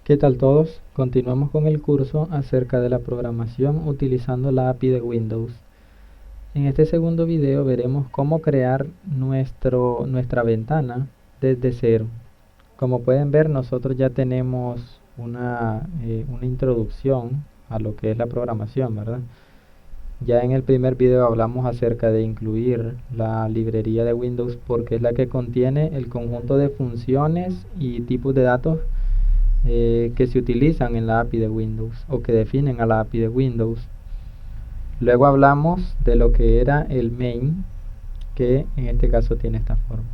¿Qué tal todos? Continuamos con el curso acerca de la programación utilizando la API de Windows. En este segundo video veremos cómo crear nuestra ventana desde cero. Como pueden ver, nosotros ya tenemos una introducción a lo que es la programación, ¿verdad? Ya en el primer video hablamos acerca de incluir la librería de Windows porque es la que contiene el conjunto de funciones y tipos de datos que se utilizan en la API de Windows o que definen a la API de Windows. Luego hablamos de lo que era el main, que en este caso tiene esta forma.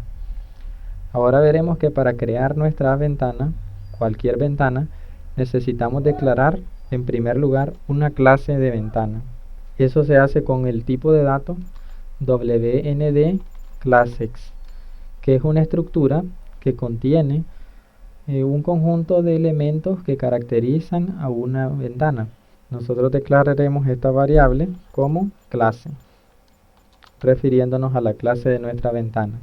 Ahora veremos que para crear nuestra ventana, cualquier ventana, necesitamos declarar en primer lugar una clase de ventana. Eso se hace con el tipo de datos wnd classEx, que es una estructura que contiene un conjunto de elementos que caracterizan a una ventana. Nosotros declararemos esta variable como clase, refiriéndonos a la clase de nuestra ventana.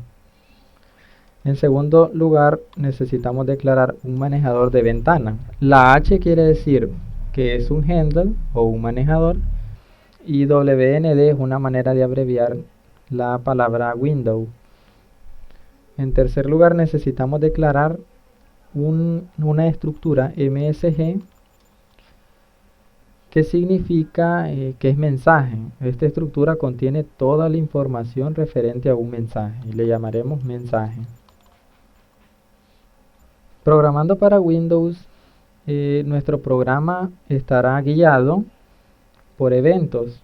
En segundo lugar, necesitamos declarar un manejador de ventana. La H quiere decir que es un handle o un manejador y WND es una manera de abreviar la palabra window. En tercer lugar, necesitamos declarar una estructura MSG que significa que es mensaje. Esta estructura contiene toda la información referente a un mensaje y le llamaremos mensaje. Programando para Windows, nuestro programa estará guiado por eventos.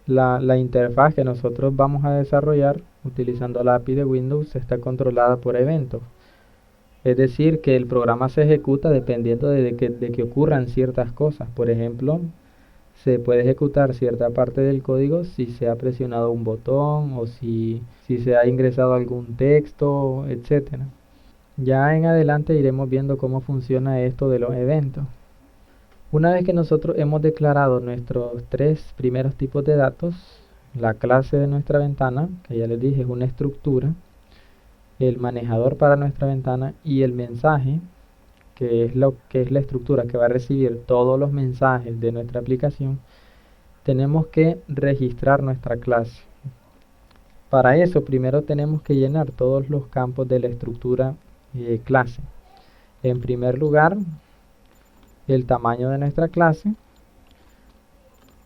La interfaz que nosotros vamos a desarrollar utilizando la API de Windows está controlada por eventos. Es decir, que el programa se ejecuta dependiendo de que ocurran ciertas cosas. Por ejemplo, se puede ejecutar cierta parte del código si se ha presionado un botón o si se ha ingresado algún texto, etc. Ya en adelante iremos viendo cómo funciona esto de los eventos. Una vez que nosotros hemos declarado nuestros tres primeros tipos de datos, la clase de nuestra ventana, que ya les dije es una estructura, el manejador para nuestra ventana y el mensaje, que es la estructura que va a recibir todos los mensajes de nuestra aplicación, tenemos que registrar nuestra clase. Para eso primero tenemos que llenar todos los campos de la estructura clase. En primer lugar, el tamaño de nuestra clase,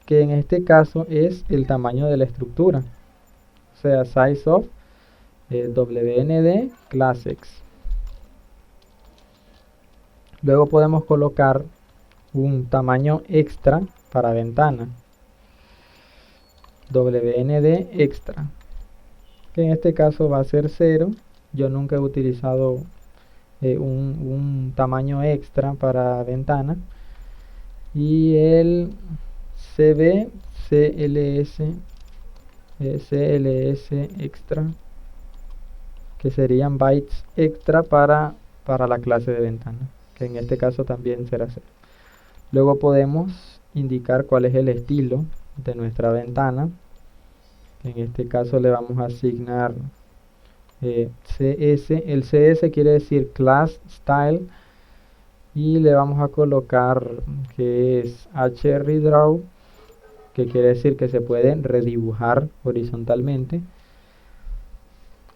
que en este caso es el tamaño de la estructura, o sea, size of wnd classEx. Luego podemos colocar un tamaño extra para ventana, wnd extra, que en este caso va a ser 0. Yo nunca he utilizado un tamaño extra para ventana. Y el cb cls extra, que serían bytes extra para la clase de ventana, que en este caso también será 0. Luego podemos indicar cuál es el estilo de nuestra ventana. En este caso le vamos a asignar CS. El CS quiere decir Class Style. Y le vamos a colocar que es HRedraw, que quiere decir que se puede redibujar horizontalmente,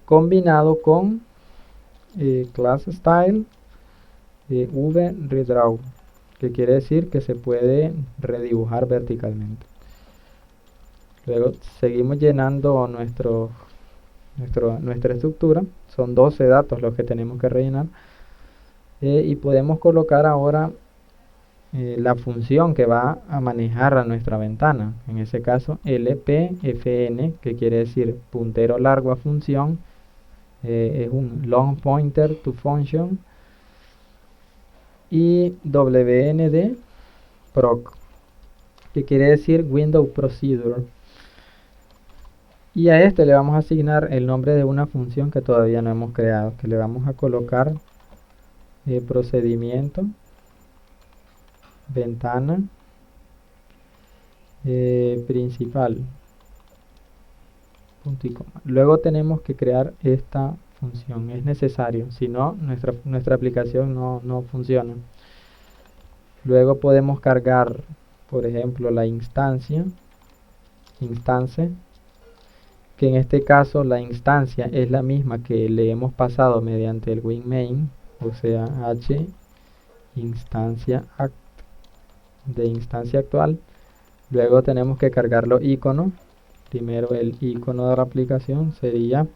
combinado con Class Style VRedraw, que quiere decir que se puede redibujar verticalmente. Luego seguimos llenando nuestra estructura. Son 12 datos los que tenemos que rellenar. Y podemos colocar ahora la función que va a manejar a nuestra ventana. En ese caso, lpfn, que quiere decir puntero largo a función, es un long pointer to function, y wnd proc, que quiere decir window procedure. Y a este le vamos a asignar el nombre de una función que todavía no hemos creado, que le vamos a colocar procedimiento ventana principal, punto y coma. Luego tenemos que crear esta función, es necesario, si no nuestra aplicación no funciona. Luego podemos cargar, por ejemplo, la instance, que en este caso la instancia es la misma que le hemos pasado mediante el winMain, o sea, h instancia act de instancia actual. Luego tenemos que cargar los iconos. Primero el icono de la aplicación se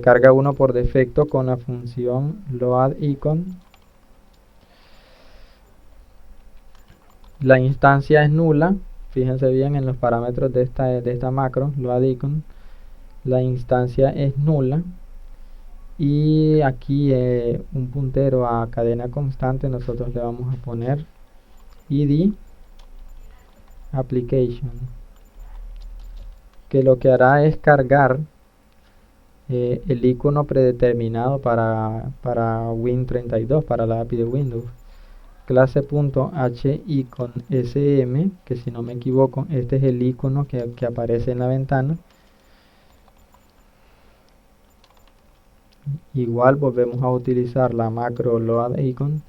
carga uno por defecto con la función loadIcon. La instancia es nula. Fíjense bien en los parámetros de esta macro, loadIcon. La instancia es nula. Y aquí un puntero a cadena constante, nosotros le vamos a poner id application, que lo que hará es cargar el icono predeterminado para Win32, para la API de Windows. Clase.hiConSM, que si no me equivoco, este es el icono que aparece en la ventana. Igual volvemos a utilizar la macro loadIcon.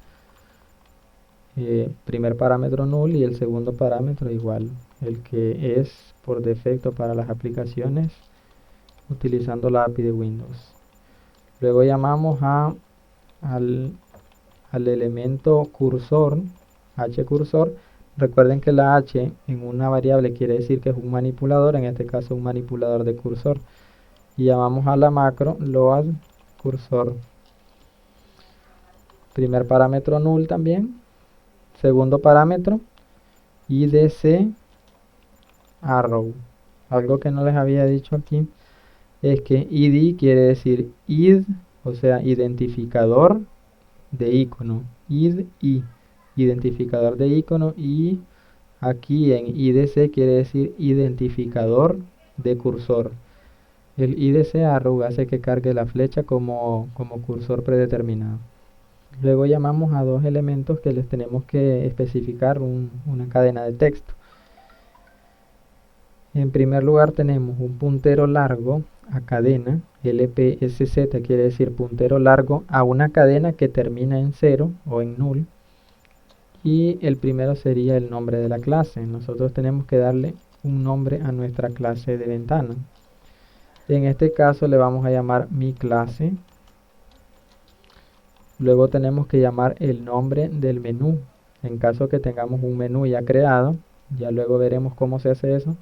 Primer parámetro null y el segundo parámetro igual, el que es por defecto para las aplicaciones utilizando la API de Windows. Luego llamamos al elemento cursor, hCursor. Recuerden que la h en una variable quiere decir que es un manipulador, en este caso un manipulador de cursor. Y llamamos a la macro loadCursor. Primer parámetro null también. Segundo parámetro, idc arrow. Algo que no les había dicho aquí es que id quiere decir id, o sea, identificador de icono. Id y identificador de icono, y aquí en idc quiere decir identificador de cursor. El idc arrow hace que cargue la flecha como cursor predeterminado. Luego llamamos a dos elementos que les tenemos que especificar una cadena de texto. En primer lugar tenemos un puntero largo a cadena, lpsz quiere decir puntero largo a una cadena que termina en 0 o en null. Y el primero sería el nombre de la clase. Nosotros tenemos que darle un nombre a nuestra clase de ventana. En este caso le vamos a llamar mi clase. Luego tenemos que llamar el nombre del menú. En caso que tengamos un menú ya creado, ya luego veremos cómo se hace eso.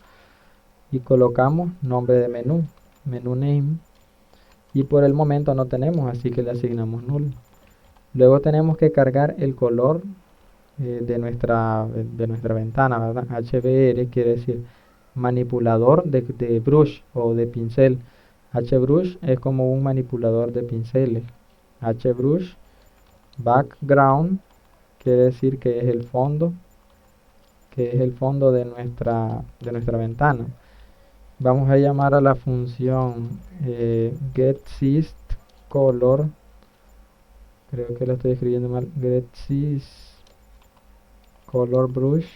Y colocamos nombre de menú, menú name. Y por el momento no tenemos, así que le asignamos null. Luego tenemos que cargar el color de nuestra ventana, ¿verdad? HBR quiere decir manipulador de brush o de pincel. HBrush es como un manipulador de pinceles. HBrush background quiere decir que es el fondo, de nuestra ventana. Vamos a llamar a la función getSysColor, creo que la estoy escribiendo mal, getSysColorBrush,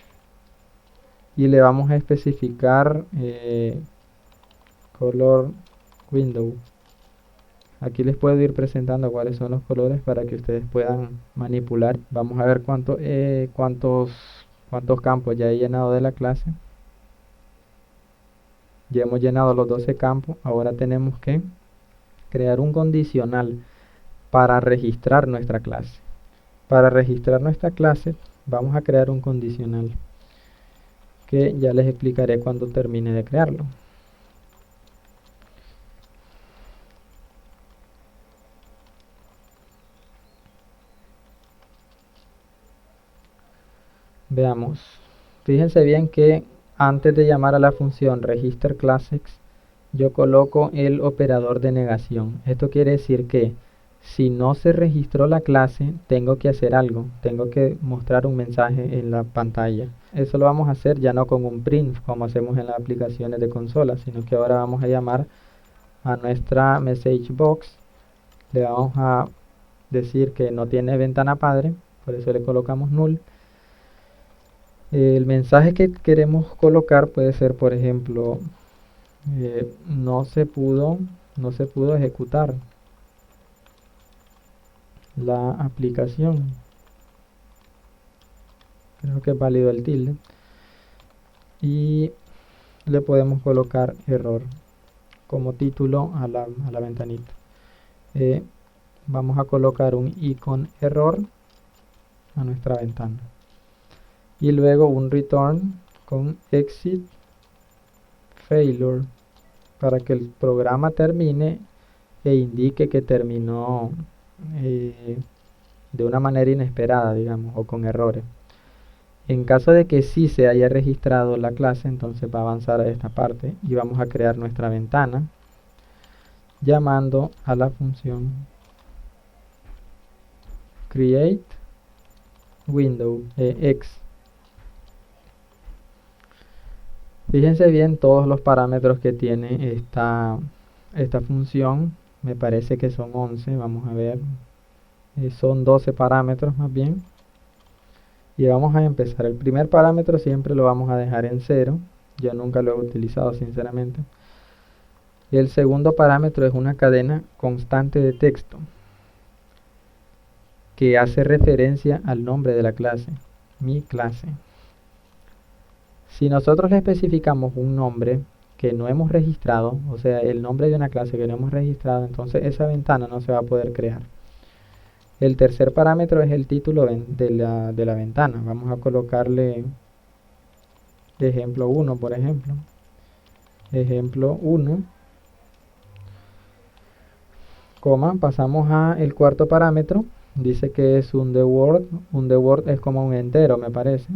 y le vamos a especificar color window. Aquí les puedo ir presentando cuáles son los colores para que ustedes puedan manipular. Vamos a ver cuántos campos ya he llenado de la clase. Ya hemos llenado los 12 campos. Ahora tenemos que crear un condicional para registrar nuestra clase. Para registrar nuestra clase vamos a crear un condicional que ya les explicaré cuando termine de crearlo. Veamos. Fíjense bien que antes de llamar a la función registerClassEx, yo coloco el operador de negación. Esto quiere decir que si no se registró la clase, tengo que hacer algo. Tengo que mostrar un mensaje en la pantalla. Eso lo vamos a hacer ya no con un print, como hacemos en las aplicaciones de consola, sino que ahora vamos a llamar a nuestra message box. Le vamos a decir que no tiene ventana padre, por eso le colocamos null. El mensaje que queremos colocar puede ser, por ejemplo, no se pudo ejecutar la aplicación. creo que es válido el tilde, y le podemos colocar error como título a la ventanita. Vamos a colocar un icono error a nuestra ventana y luego un return con exit failure para que el programa termine e indique que terminó de una manera inesperada, digamos, o con errores. En caso de que sí se haya registrado la clase, entonces va a avanzar a esta parte y vamos a crear nuestra ventana llamando a la función create window x. Fíjense bien todos los parámetros que tiene esta función. Me parece que son 11, vamos a ver. Son 12 parámetros más bien. Y vamos a empezar. El primer parámetro siempre lo vamos a dejar en 0. Yo nunca lo he utilizado sinceramente. El segundo parámetro es una cadena constante de texto que hace referencia al nombre de la clase, mi clase. Si nosotros le especificamos un nombre que no hemos registrado, o sea, el nombre de una clase que no hemos registrado, entonces esa ventana no se va a poder crear. El tercer parámetro es el título de la ventana. Vamos a colocarle ejemplo 1, por ejemplo. Ejemplo 1, coma, pasamos a el cuarto parámetro. Dice que es un word. Un word es como un entero, me parece.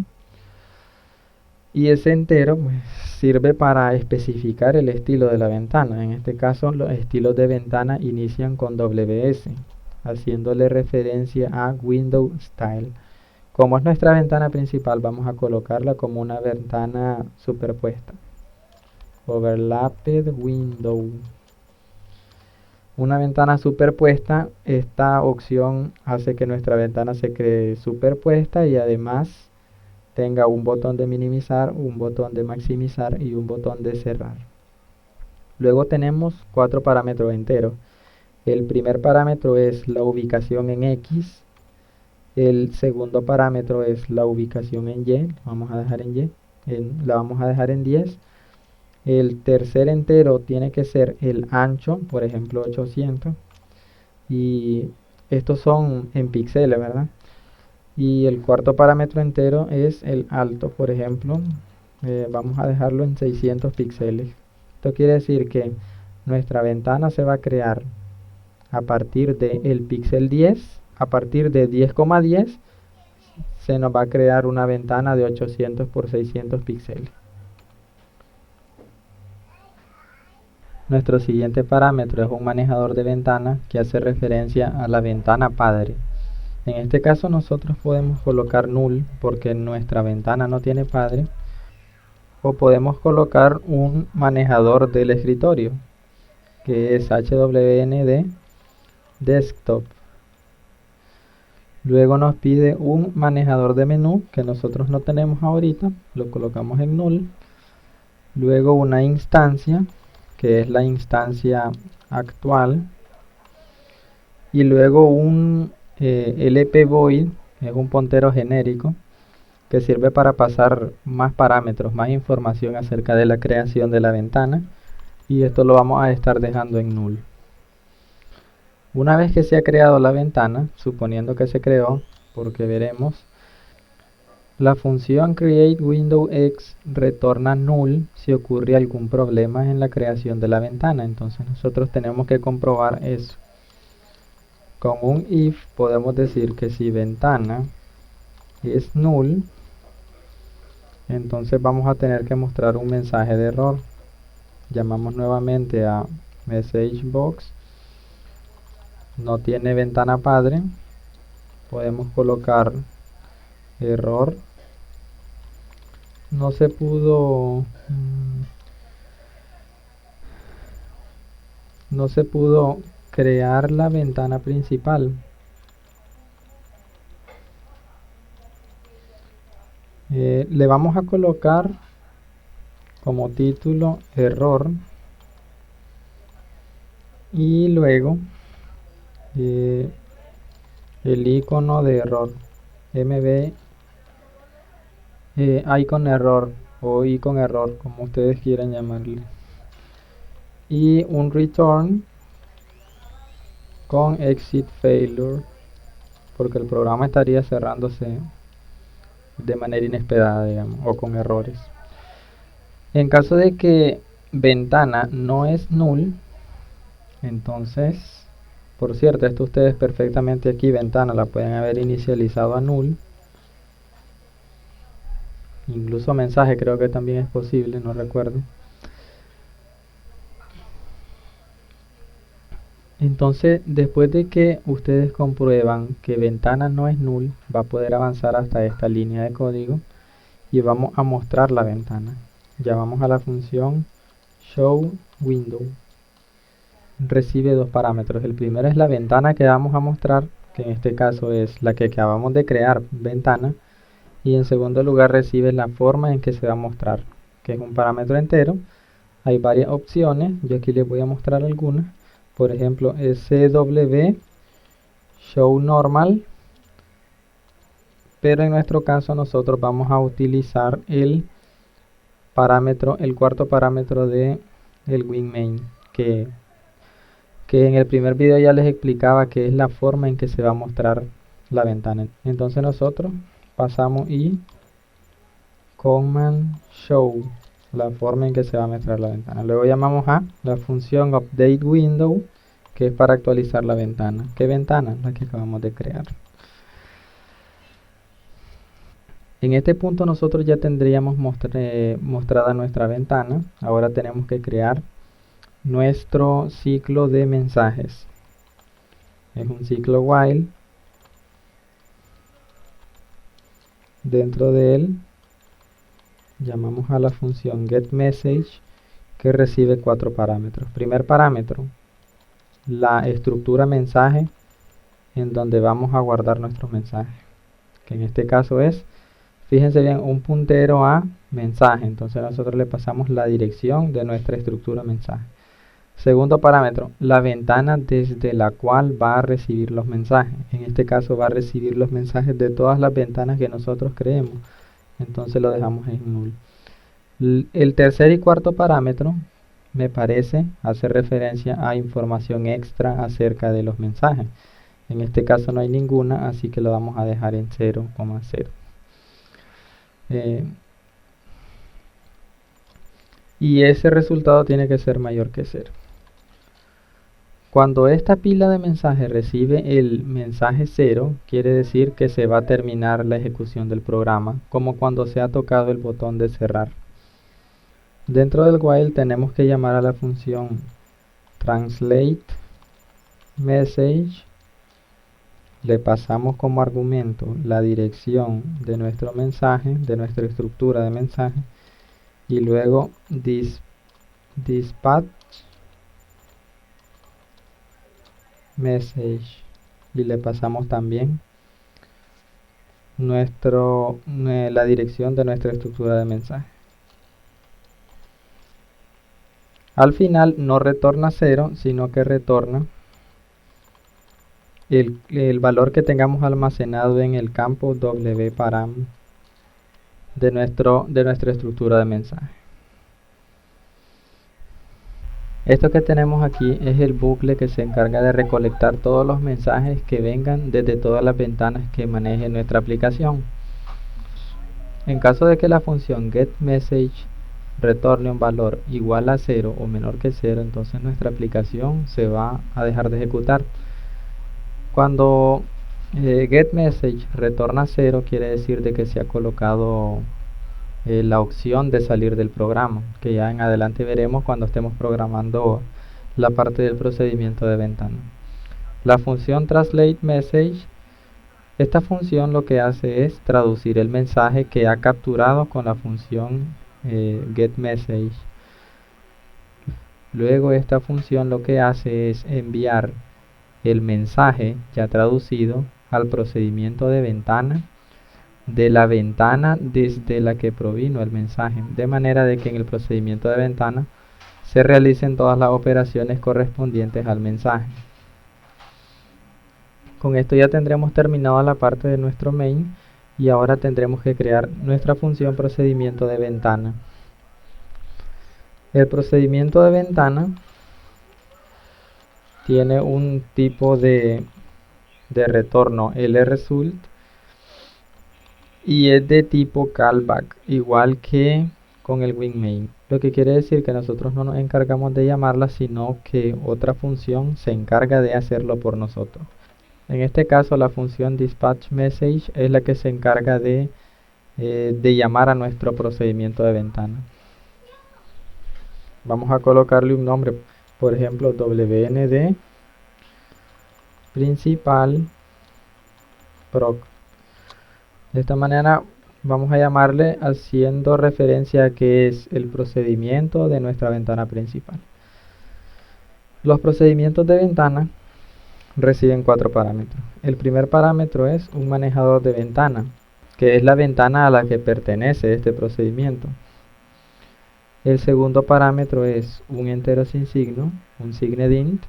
Y ese entero pues, sirve para especificar el estilo de la ventana. En este caso, los estilos de ventana inician con WS, haciéndole referencia a Window Style. Como es nuestra ventana principal, vamos a colocarla como una ventana superpuesta. Overlapped Window. Una ventana superpuesta, esta opción hace que nuestra ventana se cree superpuesta y además tenga un botón de minimizar, un botón de maximizar y un botón de cerrar. Luego tenemos 4 parámetros enteros. El primer parámetro es la ubicación en X. El segundo parámetro es la ubicación en Y. Vamos a dejar en Y. La vamos a dejar en 10. El tercer entero tiene que ser el ancho, por ejemplo 800. Y estos son en píxeles, ¿verdad? Y el cuarto parámetro entero es el alto, por ejemplo, vamos a dejarlo en 600 píxeles. Esto quiere decir que nuestra ventana se va a crear a partir del píxel 10, a partir de 10,10 se nos va a crear una ventana de 800 por 600 píxeles. Nuestro siguiente parámetro es un manejador de ventana que hace referencia a la ventana padre. En este caso nosotros podemos colocar null porque nuestra ventana no tiene padre, o podemos colocar un manejador del escritorio que es hwnd desktop. Luego nos pide un manejador de menú que nosotros no tenemos ahorita, lo colocamos en null. Luego una instancia que es la instancia actual y luego un lp void, es un puntero genérico que sirve para pasar más parámetros, más información acerca de la creación de la ventana, y esto lo vamos a estar dejando en null. Una vez que se ha creado la ventana, suponiendo que se creó, porque veremos, la función createWindowX retorna null si ocurre algún problema en la creación de la ventana. Entonces nosotros tenemos que comprobar eso. Con un if podemos decir que si ventana es null, entonces vamos a tener que mostrar un mensaje de error. Llamamos nuevamente a messagebox, no tiene ventana padre, podemos colocar error, no se pudo crear la ventana principal. Le vamos a colocar como título error y luego el icono de error, I con error o I con error, como ustedes quieran llamarle, y un return con exit failure, porque el programa estaría cerrándose de manera inesperada, digamos, o con errores. En caso de que ventana no es null, entonces, por cierto, esto ustedes perfectamente aquí, ventana, la pueden haber inicializado a null. Incluso mensaje creo que también es posible, no recuerdo. Entonces, después de que ustedes comprueban que ventana no es null, va a poder avanzar hasta esta línea de código y vamos a mostrar la ventana. Ya vamos a la función show window. Recibe dos parámetros. El primero es la ventana que vamos a mostrar, que en este caso es la que acabamos de crear, ventana. Y en segundo lugar recibe la forma en que se va a mostrar, que es un parámetro entero. Hay varias opciones, yo aquí les voy a mostrar algunas. Por ejemplo, SW show normal, pero en nuestro caso nosotros vamos a utilizar el cuarto parámetro de el WinMain, que en el primer video ya les explicaba que es la forma en que se va a mostrar la ventana. Entonces nosotros pasamos y command show, la forma en que se va a mostrar la ventana. Luego llamamos a la función update window, que es para actualizar la ventana. ¿Qué ventana? La que acabamos de crear. En este punto nosotros ya tendríamos mostrada nuestra ventana. Ahora tenemos que crear nuestro ciclo de mensajes. Es un ciclo while. Dentro de él llamamos a la función getMessage, que recibe 4 parámetros. Primer parámetro, la estructura mensaje en donde vamos a guardar nuestros mensajes, que en este caso es, fíjense bien, un puntero a mensaje. Entonces nosotros le pasamos la dirección de nuestra estructura mensaje. Segundo parámetro, la ventana desde la cual va a recibir los mensajes. En este caso va a recibir los mensajes de todas las ventanas que nosotros creemos. Entonces lo dejamos en null. El tercer y cuarto parámetro, me parece, hace referencia a información extra acerca de los mensajes. En este caso no hay ninguna, así que lo vamos a dejar en 0,0. Y ese resultado tiene que ser mayor que 0. Cuando esta pila de mensajes recibe el mensaje 0, quiere decir que se va a terminar la ejecución del programa, como cuando se ha tocado el botón de cerrar. Dentro del while tenemos que llamar a la función translate message. Le pasamos como argumento la dirección de nuestro mensaje, de nuestra estructura de mensaje, y luego dispatch message, y le pasamos también la dirección de nuestra estructura de mensaje. Al final no retorna 0, sino que retorna el valor que tengamos almacenado en el campo wparam de nuestra estructura de mensaje. Esto que tenemos aquí es el bucle que se encarga de recolectar todos los mensajes que vengan desde todas las ventanas que maneje nuestra aplicación. En caso de que la función getMessage retorne un valor igual a 0 o menor que 0, entonces nuestra aplicación se va a dejar de ejecutar. Cuando getMessage retorna 0, quiere decir de que se ha colocado la opción de salir del programa, que ya en adelante veremos cuando estemos programando la parte del procedimiento de ventana. La función translateMessage, esta función lo que hace es traducir el mensaje que ha capturado con la función getMessage. Luego esta función lo que hace es enviar el mensaje ya traducido al procedimiento de ventana, de la ventana desde la que provino el mensaje, de manera de que en el procedimiento de ventana se realicen todas las operaciones correspondientes al mensaje. Con esto ya tendremos terminado la parte de nuestro main, Y ahora tendremos que crear nuestra función procedimiento de ventana. El procedimiento de ventana tiene un tipo de retorno LResult y es de tipo callback, igual que con el WinMain. Lo que quiere decir que nosotros no nos encargamos de llamarla, sino que otra función se encarga de hacerlo por nosotros. En este caso, la función dispatchMessage es la que se encarga de llamar a nuestro procedimiento de ventana. Vamos a colocarle un nombre, por ejemplo, WND principal proc. De esta manera vamos a llamarle haciendo referencia a que es el procedimiento de nuestra ventana principal. Los procedimientos de ventana reciben 4 parámetros. El primer parámetro es un manejador de ventana, que es la ventana a la que pertenece este procedimiento. El segundo parámetro es un entero sin signo, un signedInt,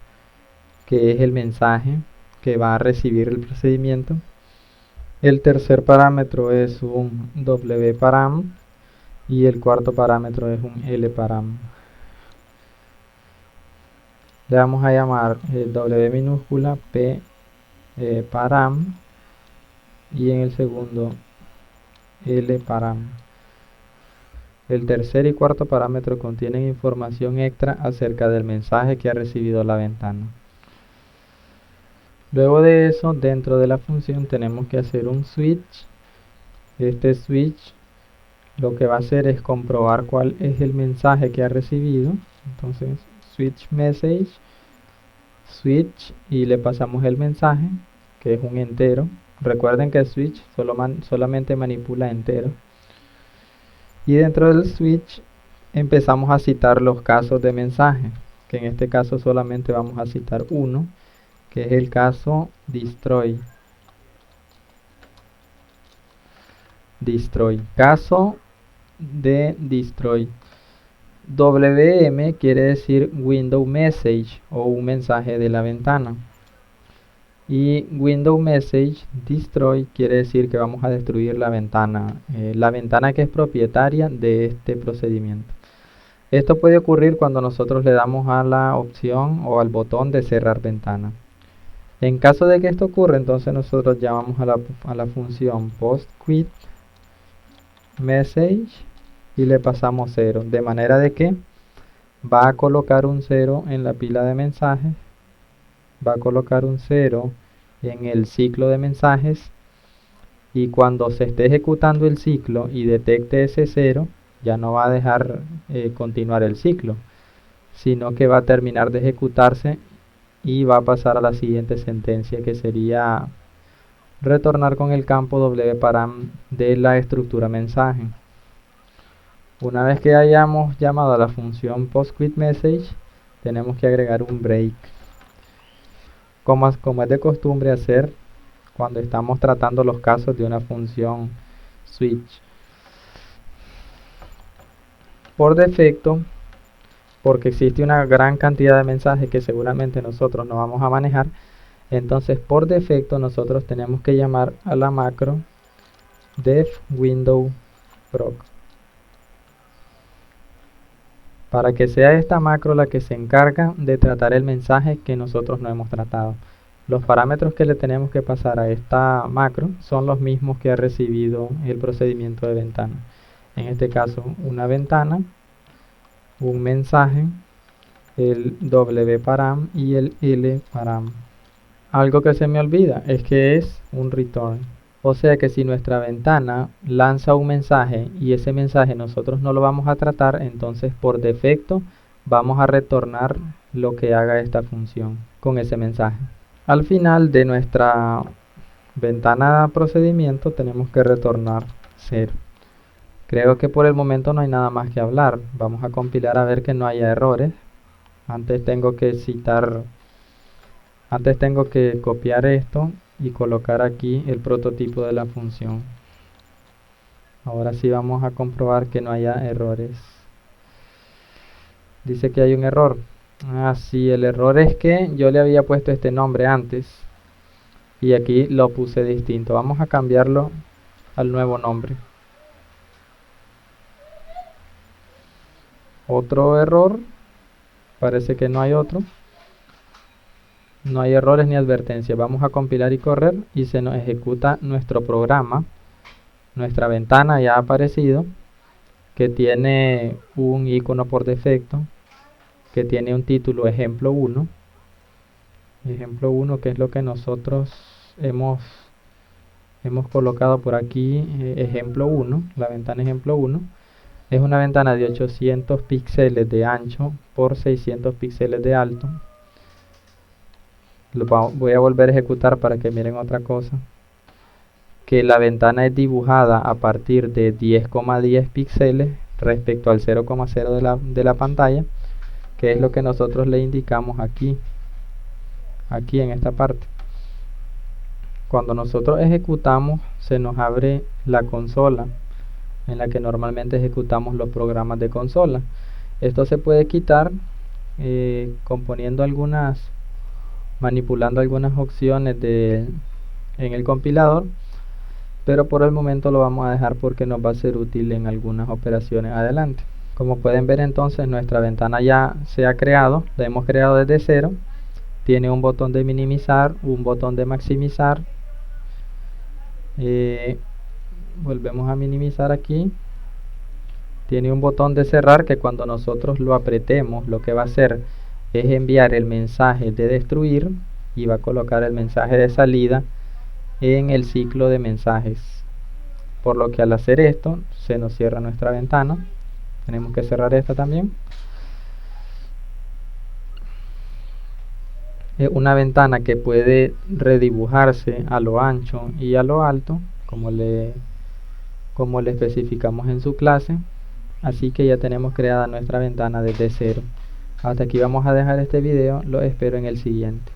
que es el mensaje que va a recibir el procedimiento. El tercer parámetro es un wparam y el cuarto parámetro es un lparam. Le vamos a llamar w minúscula p param y en el segundo lparam. El tercer y cuarto parámetro contienen información extra acerca del mensaje que ha recibido la ventana. Luego de eso, dentro de la función tenemos que hacer un switch. Este switch lo que va a hacer es comprobar cuál es el mensaje que ha recibido. Entonces, switch message, switch, y le pasamos el mensaje, que es un entero. Recuerden que el switch solamente manipula enteros. Y dentro del switch empezamos a citar los casos de mensaje, que en este caso solamente vamos a citar uno, que es el caso destroy. Caso de destroy. WM quiere decir window message o un mensaje de la ventana. Y window message destroy quiere decir que vamos a destruir la ventana que es propietaria de este procedimiento. Esto puede ocurrir cuando nosotros le damos a la opción o al botón de cerrar ventana. En caso de que esto ocurra, entonces nosotros llamamos a la función postQuit message y le pasamos 0, de manera de que va a colocar un 0 en la pila de mensajes, va a colocar un 0 en el ciclo de mensajes, y cuando se esté ejecutando el ciclo y detecte ese 0, ya no va a dejar continuar el ciclo, sino que va a terminar de ejecutarse y va a pasar a la siguiente sentencia, que sería retornar con el campo wparam de la estructura mensaje. Una vez que hayamos llamado a la función postQuitMessage, tenemos que agregar un break, como es de costumbre hacer cuando estamos tratando los casos de una función switch. Por defecto, porque existe una gran cantidad de mensajes que seguramente nosotros no vamos a manejar, entonces por defecto nosotros tenemos que llamar a la macro def_window_proc, para que sea esta macro la que se encarga de tratar el mensaje que nosotros no hemos tratado. Los parámetros que le tenemos que pasar a esta macro son los mismos que ha recibido el procedimiento de ventana. En este caso, una ventana, un mensaje, el wparam y el lparam. Algo que se me olvida es que es un return. O sea que si nuestra ventana lanza un mensaje y ese mensaje nosotros no lo vamos a tratar, entonces por defecto vamos a retornar lo que haga esta función con ese mensaje. Al final de nuestra ventana procedimiento tenemos que retornar 0. Creo que por el momento no hay nada más que hablar. Vamos a compilar a ver que no haya errores. Antes tengo que copiar esto y colocar aquí el prototipo de la función. Ahora sí vamos a comprobar que no haya errores. Dice que hay un error. Sí, el error es que yo le había puesto este nombre antes y aquí lo puse distinto. Vamos a cambiarlo al nuevo nombre. Otro error, parece que no hay otro. No hay errores ni advertencias. Vamos a compilar y correr y se nos ejecuta nuestro programa. Nuestra ventana ya ha aparecido, que tiene un icono por defecto, que tiene un título ejemplo 1. Ejemplo 1, que es lo que nosotros hemos colocado por aquí, ejemplo 1, la ventana ejemplo 1. Es una ventana de 800 píxeles de ancho por 600 píxeles de alto. Voy a volver a ejecutar para que miren otra cosa. Que la ventana es dibujada a partir de 10,10 píxeles respecto al 0,0 de la pantalla, que es lo que nosotros le indicamos aquí en esta parte. Cuando nosotros ejecutamos, se nos abre la consola en la que normalmente ejecutamos los programas de consola. Esto se puede quitar manipulando algunas opciones en el compilador, pero por el momento lo vamos a dejar porque nos va a ser útil en algunas operaciones adelante. Como pueden ver, entonces nuestra ventana ya se ha creado, la hemos creado desde cero. Tiene un botón de minimizar, un botón de maximizar. Volvemos a minimizar aquí. Tiene un botón de cerrar que cuando nosotros lo apretemos, lo que va a hacer es enviar el mensaje de destruir y va a colocar el mensaje de salida en el ciclo de mensajes. Por lo que al hacer esto, se nos cierra nuestra ventana. Tenemos que cerrar esta también. Una ventana que puede redibujarse a lo ancho y a lo alto, como le especificamos en su clase. Así que ya tenemos creada nuestra ventana desde cero. Hasta aquí vamos a dejar este video, lo espero en el siguiente.